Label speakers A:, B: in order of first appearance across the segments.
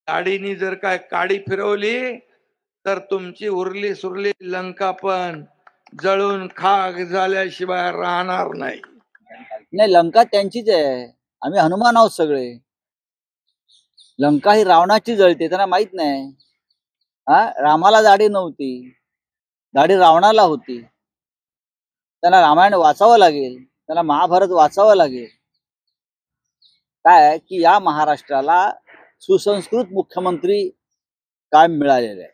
A: दाढीनी जर काय काडी फिरवली तर तुमची उरली सुरली लंका पण जळून खाक झाल्याशिवाय राहणार नाही.
B: नाही, लंका त्यांचीच आहे. आम्ही हनुमान आहोत सगळे. लंका ही रावणाची जळते, त्यांना माहित नाही. रामाला दाढी नव्हती, दाढी रावणाला होती. त्यांना रामायण वाचावं लागेल, त्यांना महाभारत वाचावं लागेल. काय की या महाराष्ट्राला सुसंस्कृत मुख्यमंत्री कायम मिळालेले आहे.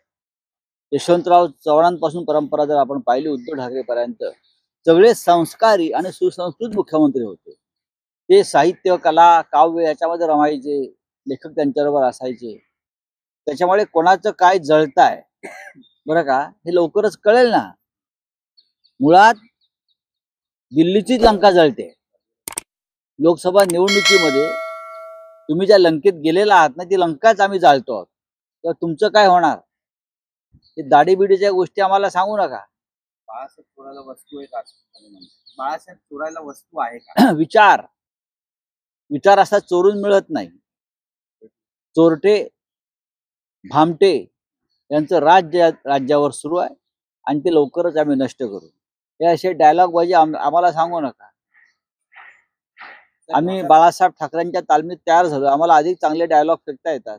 B: यशवंतराव चव्हाणांपासून परंपरा जर आपण पाहिली उद्धव ठाकरे पर्यंत सगळे संस्कारी आणि सुसंस्कृत मुख्यमंत्री होते. ते साहित्य, कला, काव्य याच्यामध्ये रमायचे, लेखक त्यांच्याबरोबर असायचे. त्याच्यामुळे कोणाचं काय जळताय बरं का हे लवकरच कळेल ना. मुळात दिल्लीचीच लंका जळते. लोकसभा निवडणुकीमध्ये तुम्ही ज्या लंकेत गेलेला आहात ना, ती लंकाच आम्ही जाळतो आहोत. तर तुमचं काय होणार? हे दाढीबिडीच्या गोष्टी आम्हाला सांगू नका.
C: बाळासाहेब चोरायला वस्तू आहे का? बाळासाहेब चोरायला वस्तू आहे का?
B: विचार असा चोरून मिळत नाही. चोरटे भामटे यांचं राज्य राज्यावर सुरू आहे आणि ते लवकरच आम्ही नष्ट करू. हे असे डायलॉग बाजी आम्हाला सांगू नका. आम्ही बाळासाहेब ठाकरेंच्या तालमीत तयार झालो. आम्हाला अधिक चांगले डायलॉग फेकता येतात.